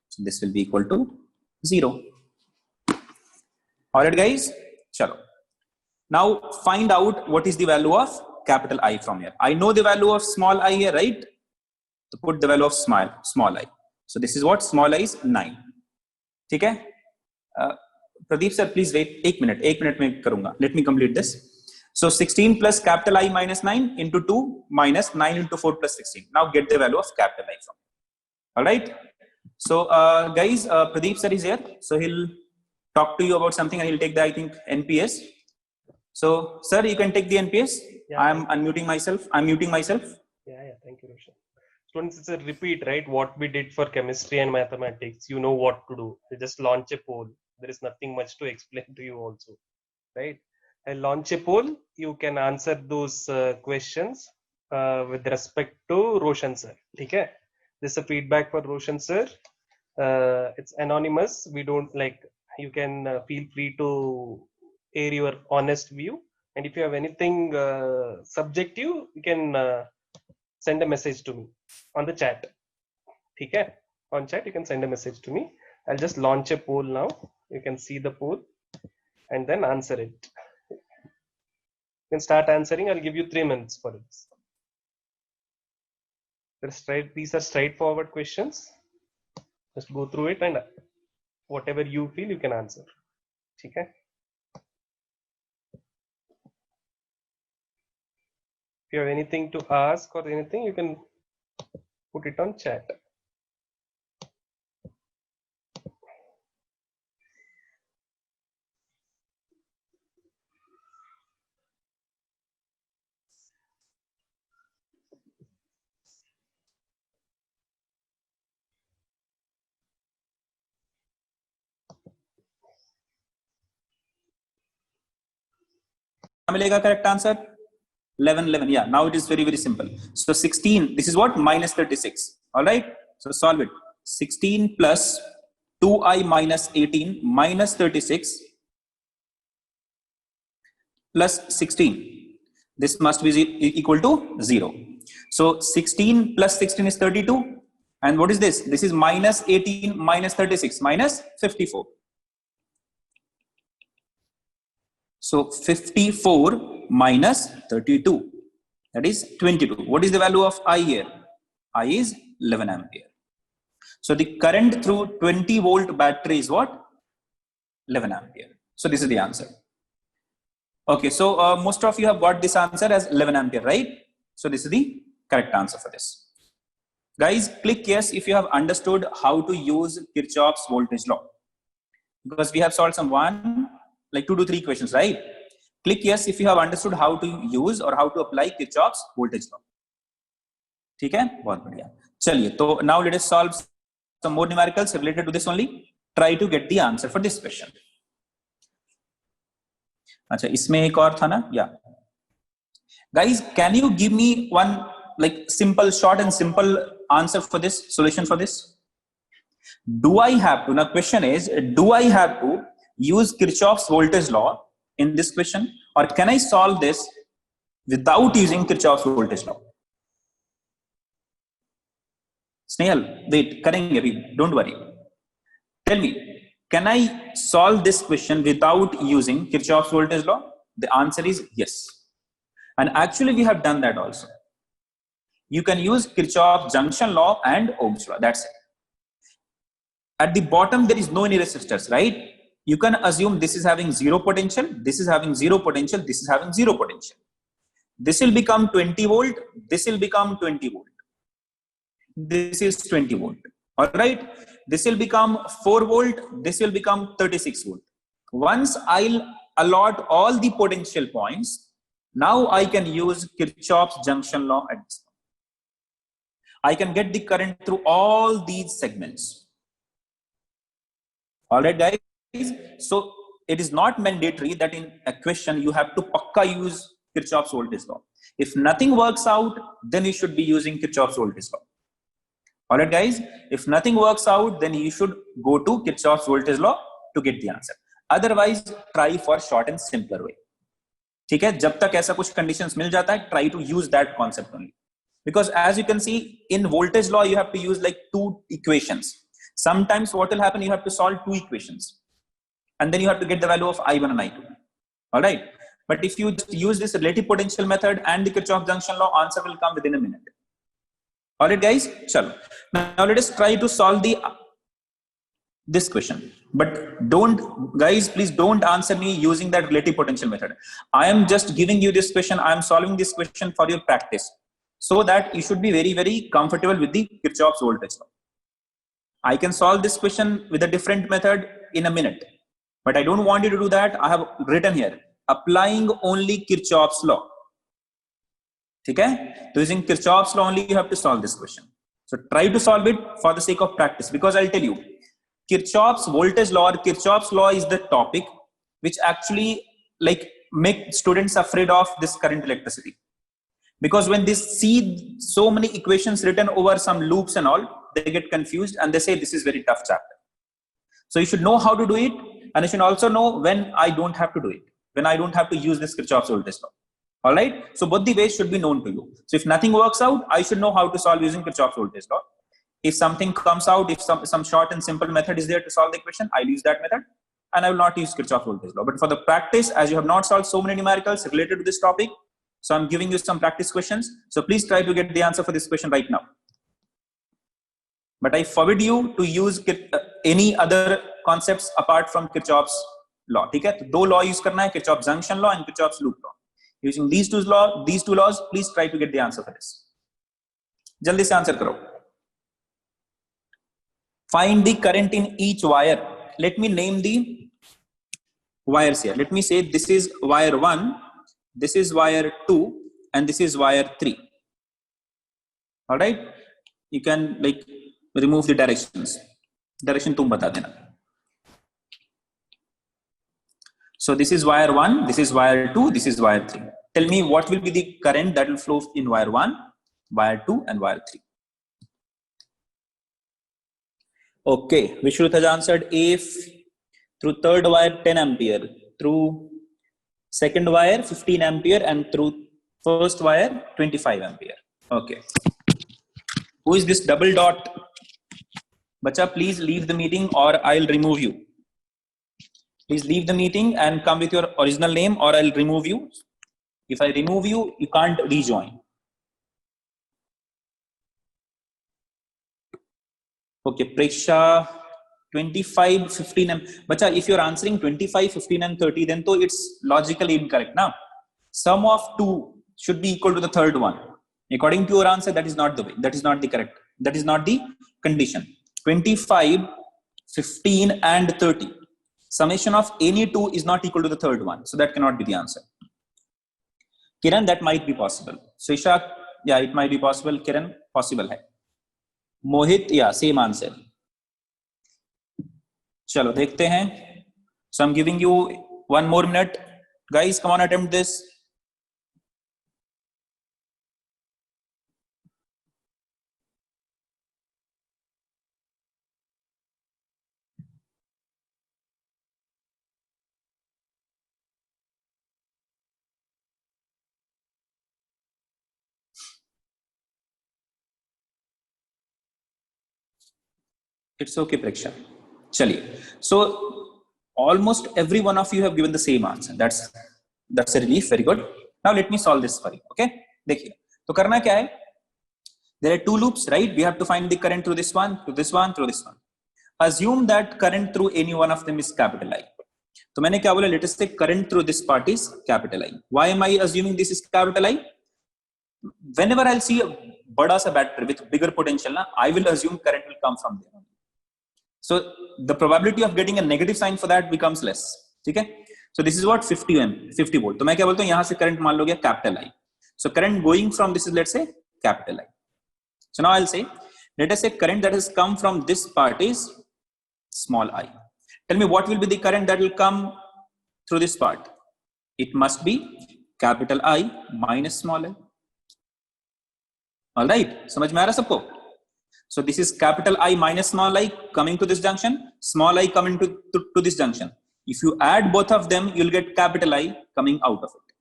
So this will be equal to 0. Alright guys, chalo. Now find out what is the value of capital I from here. I know the value of small I here, right? So put the value of small I. So this is what? Small I is 9. Okay? Pradeep sir, please wait 1 minute. 1 minute में करूँगा. Let me complete this. So 16 plus capital I minus 9 into 2 minus 9 into 4 plus 16. Now get the value of capital I from. All right. So guys, Pradeep sir is here. So he'll talk to you about something and he'll take the, I think, NPS. So sir, you can take the NPS. Yeah, I'm unmuting myself. I'm muting myself. Yeah. Thank you, Roshan. Students, it's a repeat, right? What we did for chemistry and mathematics, you know what to do. You just launch a poll. There is nothing much to explain to you also, right? I launch a poll. You can answer those questions with respect to Roshan sir. Okay? This is a feedback for Roshan sir. It's anonymous. We don't like. You can feel free to air your honest view. And if you have anything subjective, you can send a message to me on the chat. Okay? On chat, you can send a message to me. I'll just launch a poll now. You can see the poll and then answer it. You can start answering. I'll give you 3 minutes for this. These are straightforward questions. Just go through it and whatever you feel, you can answer. Okay? If you have anything to ask or anything, you can put it on chat. मिलेगा correct answer? 11. Yeah, now it is very simple. So 16, this is what? Minus 36. All right. So solve it. 16 plus 2i minus 18 minus 36 plus 16. This must be equal to 0. So 16 plus 16 is 32. And what is this? This is minus 18 minus 36 minus 54. So 54 minus 32, that is 22. What is the value of I here? I is 11 ampere. So the current through 20 volt battery is what? 11 ampere. So this is the answer. Okay, so most of you have got this answer as 11 ampere, right? So this is the correct answer for this. Guys, click yes if you have understood how to use Kirchhoff's voltage law. Because we have solved some 2 to 3 questions, right? Click yes if you have understood how to use or how to apply Kirchhoff's voltage law. ठीक है, बहुत बढ़िया. चलिए, तो now let us solve some more numericals related to this only. Try to get the answer for this question. अच्छा, इसमें एक और था ना? Yeah. Guys, can you give me one simple, short and simple answer for this, solution for this? Do I have to, now question is, do I have to use Kirchhoff's voltage law in this question, or can I solve this without using Kirchhoff's voltage law? Snehal, wait, karenge abhi, don't worry. Tell me, can I solve this question without using Kirchhoff's voltage law? The answer is yes. And actually we have done that also. You can use Kirchhoff's junction law and Ohm's law, that's it. At the bottom, there is no any resistors, right? You can assume this is having 0 potential, this is having 0 potential, this is having 0 potential. This will become 20 volt, this will become 20 volt. This is 20 volt, all right? This will become 4 volt, this will become 36 volt. Once I'll allot all the potential points, now I can use Kirchhoff's junction law at this point. I can get the current through all these segments. All right, guys. So it is not mandatory that in a question you have to pakka use Kirchhoff's voltage law. If nothing works out, then you should be using Kirchhoff's voltage law. All right, guys. If nothing works out, then you should go to Kirchhoff's voltage law to get the answer. Otherwise, try for short and simpler way. ठीक है, जब तक ऐसा कुछ conditions मिल जाता है, try to use that concept only. Because as you can see, in voltage law, you have to use 2 equations. Sometimes what will happen, you have to solve 2 equations. And then you have to get the value of I1 and I2. All right. But if you use this relative potential method and the Kirchhoff junction law, answer will come within a minute. All right, guys. Chalo. Now let us try to solve this question. But guys, please don't answer me using that relative potential method. I am just giving you this question. I am solving this question for your practice, so that you should be very, very comfortable with the Kirchhoff's voltage law. I can solve this question with a different method in a minute, but I don't want you to do that. I have written here, applying only Kirchhoff's law. Okay? So using Kirchhoff's law only, you have to solve this question. So try to solve it for the sake of practice, because I'll tell you, Kirchhoff's voltage law or Kirchhoff's law is the topic which actually make students afraid of this current electricity. Because when they see so many equations written over some loops and all, they get confused and they say this is very tough chapter. So you should know how to do it, and you should also know when I don't have to do it, when I don't have to use this Kirchhoff's voltage law. All right. So both the ways should be known to you. So if nothing works out, I should know how to solve using Kirchhoff's voltage law. If something comes out, if some short and simple method is there to solve the equation, I'll use that method, and I will not use Kirchhoff's voltage law. But for the practice, as you have not solved so many numericals related to this topic, so I'm giving you some practice questions. So please try to get the answer for this question right now. But I forbid you to use any other concepts apart from Kirchhoff's law. ठीक है? तो 2 law use करना है, Kirchhoff's junction law and Kirchhoff's loop law. Using these two laws, please try to get the answer for this. जल्दी से answer करो. Find the current in each wire. Let me name the wires here. Let me say this is wire 1, this is wire 2, and this is wire 3. All right. You can remove the directions. Direction तुम बता देना. So this is wire 1, this is wire 2, this is wire 3. Tell me what will be the current that will flow in wire 1, wire 2, and wire 3. Okay, Vishruth has answered if through third wire 10 ampere, through second wire 15 ampere, and through first wire 25 ampere. Okay. Who is this double dot Bacha, please leave the meeting or I'll remove you. Please leave the meeting and come with your original name or I'll remove you. If I remove you, you can't rejoin. Okay, Preksha, 25, 15 and Bacha, if you're answering 25, 15 and 30, then so it's logically incorrect. Now, sum of 2 should be equal to the third one. According to your answer, that is not the way. That is not the correct. That is not the condition. 25, 15 and 30. Summation of any 2 is not equal to the third one. So that cannot be the answer. Kiran, that might be possible. Srisha, yeah, it might be possible. Kiran, possible hai. Mohit, yeah, same answer. Chalo, dekhte hain. So I'm giving you 1 more minute. Guys, come on, attempt this. It's okay, Preksha. Chaliye. So almost every one of you have given the same answer. That's a relief. Very good. Now let me solve this for you. Okay. देखिए. तो करना क्या है? There are 2 loops, right? We have to find the current through this one, through this one, through this one. Assume that current through any one of them is capital I. तो मैंने क्या बोला? Let us say current through this part is capital I. Why am I assuming this is capital I? Whenever I'll see a bada sa battery with bigger potential, I will assume current will come from there. So the probability of getting a negative sign for that becomes less. ठीक है? So this is what 50 volt. तो मैं क्या बोलता हूँ यहाँ से current मान लो गया capital I. So current going from this is, let's say, capital I. So now I'll say, let us say current that has come from this part is small I. Tell me what will be the current that will come through this part? It must be capital I minus small I. All right. समझ में आ रहा सबको? So this is capital I minus small I coming to this junction, small I coming to this junction. If you add both of them, you'll get capital I coming out of it.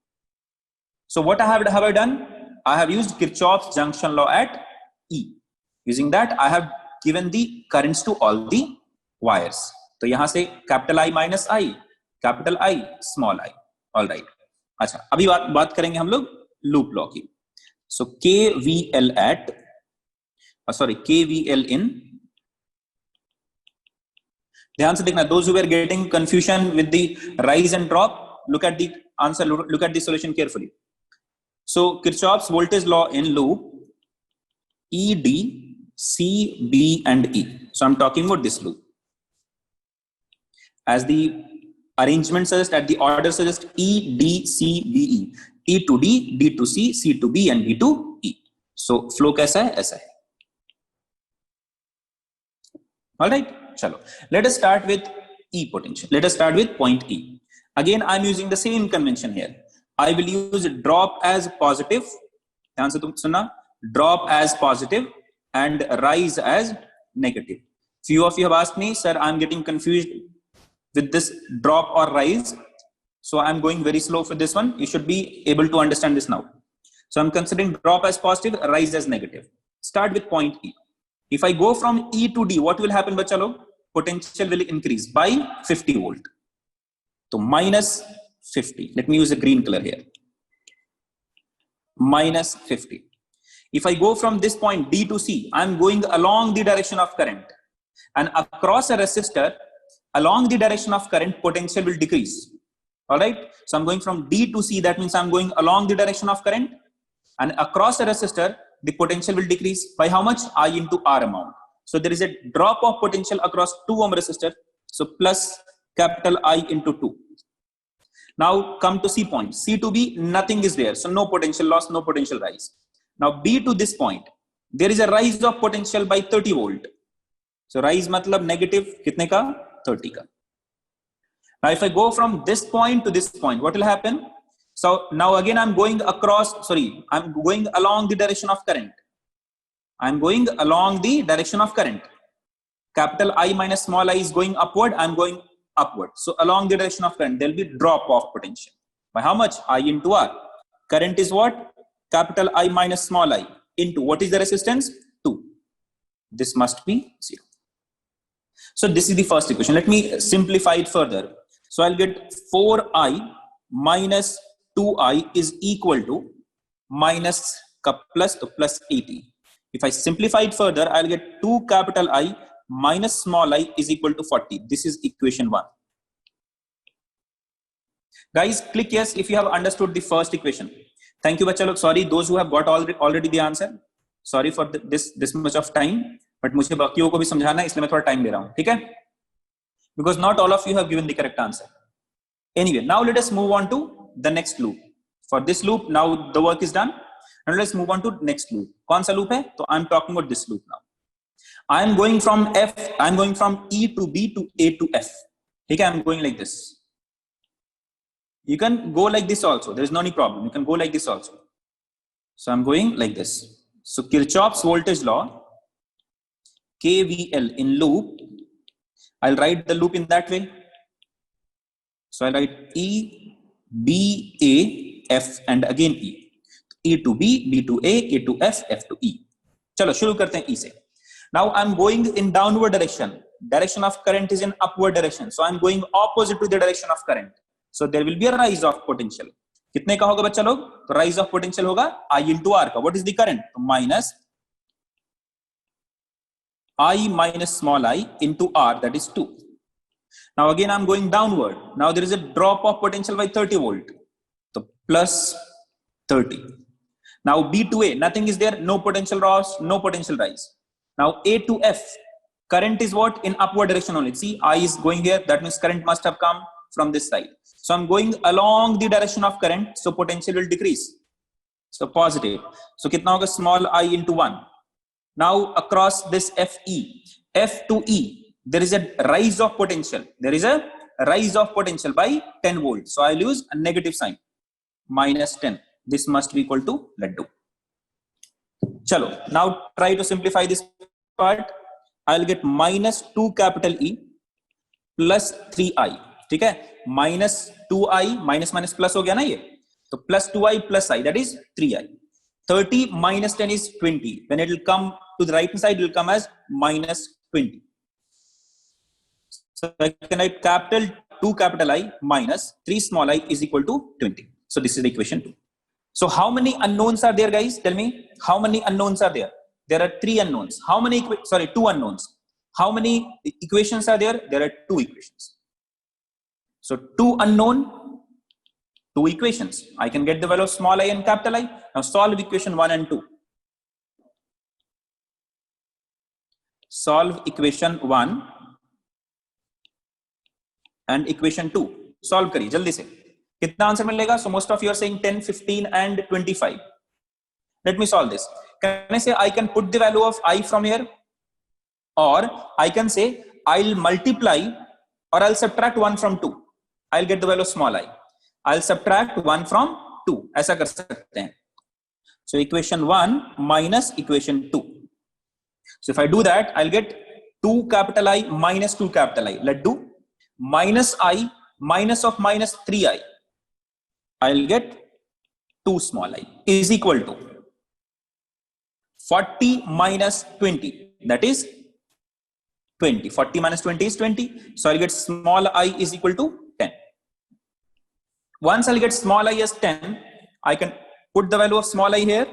So what have I done? I have used Kirchhoff's junction law at E. Using that, I have given the currents to all the wires. तो यहाँ से capital I minus I, capital I, small I. All right. अच्छा, अभी बात करेंगे हम लोग loop law की. So KVL at KVL in. ध्यान से देखना, those who were getting confusion with the rise and drop, look at the answer, look at the solution carefully. So Kirchhoff's voltage law in loop, ED, C, B and E. So I'm talking about this loop. As the arrangement suggests, at the order suggests, E, D, C, B, E. E to D, D to C, C to B and B to E. So flow कैसा है? ऐसा है. All right, chalo. Let us start with E potential. Let us start with point E. Again, I'm using the same convention here. I will use drop as positive. ध्यान से तुम सुनना. Drop as positive and rise as negative. Few of you have asked me, sir, I'm getting confused with this drop or rise. So I'm going very slow for this one. You should be able to understand this now. So I'm considering drop as positive, rise as negative. Start with point E. If I go from E to D, what will happen, bachcha log? Potential will increase by 50 volt. So minus 50. Let me use a green color here. Minus 50. If I go from this point D to C, I'm going along the direction of current. And across a resistor, along the direction of current, potential will decrease. All right. So I'm going from D to C. That means I'm going along the direction of current. And across a resistor, the potential will decrease by how much? I into R amount. So there is a drop of potential across 2 ohm resistor. So plus capital I into 2. Now come to C point. C to B, nothing is there. So no potential loss, no potential rise. Now B to this point, there is a rise of potential by 30 volt. So rise matlab negative kitne ka? 30 ka. Now if I go from this point to this point, what will happen? So now again I'm going I'm going along the direction of current. I'm going along the direction of current. Capital I minus small I is going upward, I'm going upward. So along the direction of current, there will be drop of potential. By how much? I into R. Current is what? Capital I minus small I into what is the resistance? 2. This must be 0. So this is the first equation. Let me simplify it further. So I'll get 4i minus 2i is equal to minus plus to plus 80. If I simplify it further, I'll get 2 capital I minus small I is equal to 40. This is equation 1. Guys, click yes if you have understood the first equation. Thank you, bachcha log. Sorry, those who have got already the answer. Sorry for this much of time, but मुझे बाकियों को भी समझाना है, इसलिए मैं थोड़ा time ले रहा हूँ, ठीक है? Because not all of you have given the correct answer. Anyway, now let us move on to the next loop. For this loop, now the work is done. Now let's move on to next loop. कौन सा loop है? तो I'm talking about this loop now. I'm going from E to B to A to F. ठीक है? I'm going like this. You can go like this also. There is no any problem. You can go like this also. So I'm going like this. So Kirchhoff's voltage law, KVL in loop. I'll write the loop in that way. So I'll write E, B, A, F, and again E. E to B, B to A to F, F to E. चलो शुरू करते हैं E से. Now I'm going in downward direction. Direction of current is in upward direction. So I'm going opposite to the direction of current. So there will be a rise of potential. कितने का होगा बच्चा लोग? तो rise of potential होगा I into R का. What is the current? तो minus I minus small I into R, that is 2. Now again I'm going downward. Now there is a drop of potential by 30 volt. So plus 30. Now B to A, nothing is there, no potential loss, no potential rise. Now A to F, current is what? In upward direction only. See, I is going here, that means current must have come from this side. So I'm going along the direction of current, so potential will decrease. So positive. So kitna hoga? Small I into 1. Now across this FE, F to E, there is a rise of potential. There is a rise of potential by 10 volts. So I'll use a negative sign, minus 10. This must be equal to laddu. Chalo, now try to simplify this part. I'll get minus 2 capital E plus 3I. ठीक है? Minus 2I, minus minus plus हो गया ना ये? तो plus 2I plus I, that is 3I. 30 minus 10 is 20. When it will come to the right hand side, it will come as minus 20. So I can write capital 2 capital I minus 3 small I is equal to 20. So this is the equation 2. So how many unknowns are there, guys? Tell me, how many unknowns are there? There are 3 unknowns. How many, 2 unknowns. How many equations are there? There are 2 equations. So 2 unknown, 2 equations. I can get the value of small I and capital I. Now solve equation 1 and 2. Solve equation 1 and equation 2. Solve करिए जल्दी से. कितना answer मिलेगा? So most of you are saying 10, 15 and 25. Let me solve this. Can I say I can put the value of I from here? Or I can say I'll multiply or I'll subtract 1 from 2. I'll get the value of small I. I'll subtract 1 from 2. ऐसा कर सकते हैं. So equation 1 minus equation 2. So if I do that, I'll get 2 capital I minus 2 capital I. Let's do minus I minus of minus 3I. I'll get 2 small I is equal to 40 minus 20. That is 20. 40 minus 20 is 20. So I'll get small I is equal to 10. Once I'll get small I as 10, I can put the value of small I here.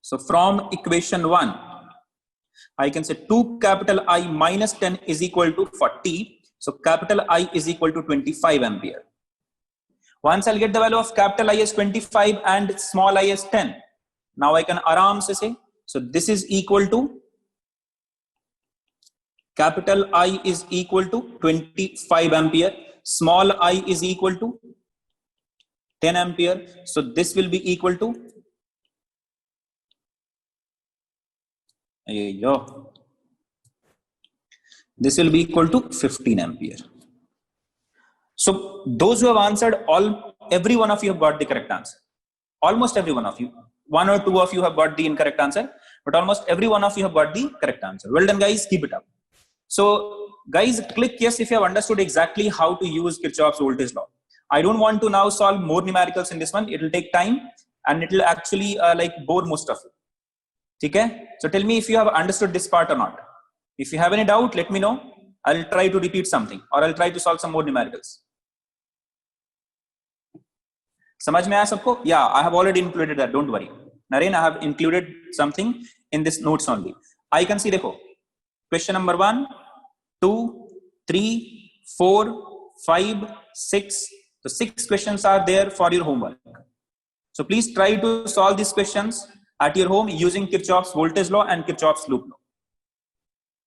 So from equation 1, I can say 2 capital I minus 10 is equal to 40. So capital I is equal to 25 ampere. Once I'll get the value of capital I as 25 and small I as 10. Now I can aram se say, so this is equal to capital I is equal to 25 ampere. Small I is equal to 10 ampere. So this will be equal to this will be equal to 15 ampere. So those who have answered, every one of you have got the correct answer. Almost every one of you. 1 or 2 of you have got the incorrect answer, but almost every one of you have got the correct answer. Well done, guys. Keep it up. So guys, click yes if you have understood exactly how to use Kirchhoff's voltage law. I don't want to now solve more numericals in this one. It will take time and it will actually bore most of you. Okay? So tell me if you have understood this part or not. If you have any doubt, let me know. I'll try to repeat something or I'll try to solve some more numericals. समझ में आया सबको? Yeah, I have already included that. Don't worry. Naren, I have included something in this notes only. I can see, देखो, question number 1, 2, 3, 4, 5, 6. So 6 questions are there for your homework. So please try to solve these questions at your home using Kirchhoff's voltage law and Kirchhoff's loop law.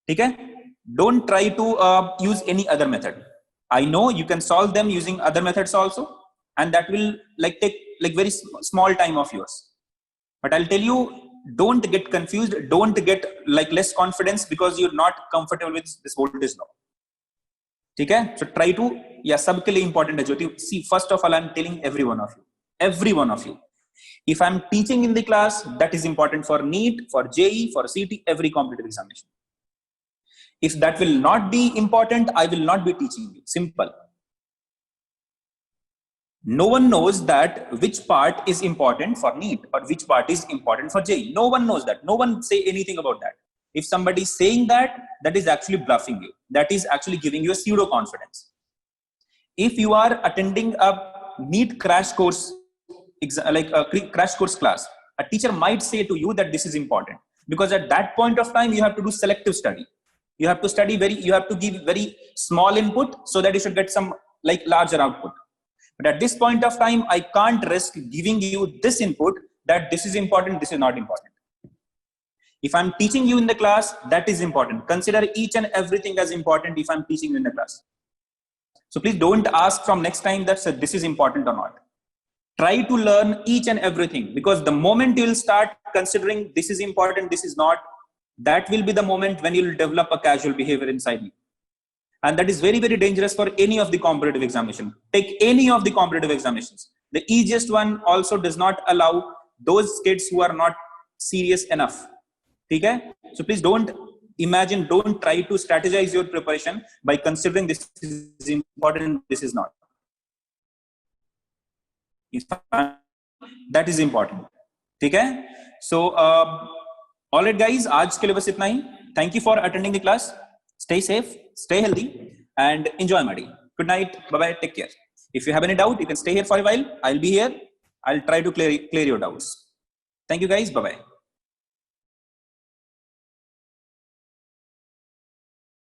ठीक है? Don't try to use any other method. I know you can solve them using other methods also, and that will like take like very small time of yours. But I'll tell you, don't get confused. Don't get like less confidence because you're not comfortable with this voltage law. ठीक है? So try to, yeah, सबके लिए important है ज्योति. See, first of all, I'm telling every one of you. If I'm teaching in the class, that is important for NEET, for JEE, for CET, every competitive examination. If that will not be important, I will not be teaching you. Simple. No one knows that which part is important for NEET or which part is important for JEE. No one knows that. No one say anything about that. If somebody is saying that, that is actually bluffing you. That is actually giving you a pseudo confidence. If you are attending a NEET crash course, like a crash course class, a teacher might say to you that this is important because at that point of time you have to do selective study. You have to study you have to give very small input so that you should get some like larger output. But at this point of time, I can't risk giving you this input that this is important, this is not important. If I'm teaching you in the class, that is important. Consider each and everything as important if I'm teaching you in the class. So please don't ask from next time that this is important or not. Try to learn each and everything, because the moment you will start considering this is important, this is not, that will be the moment when you will develop a casual behavior inside you. And that is very, very dangerous for any of the competitive examination. Take any of the competitive examinations. The easiest one also does not allow those kids who are not serious enough. Okay? So please don't imagine, don't try to strategize your preparation by considering this is important, this is not. That is important. Okay? So, all right, guys. आज के लिए बस इतना ही. Thank you for attending the class. Stay safe, stay healthy, and enjoy my day. Good night. Bye-bye. Take care. If you have any doubt, you can stay here for a while. I'll be here. I'll try to clear your doubts. Thank you, guys. Bye-bye.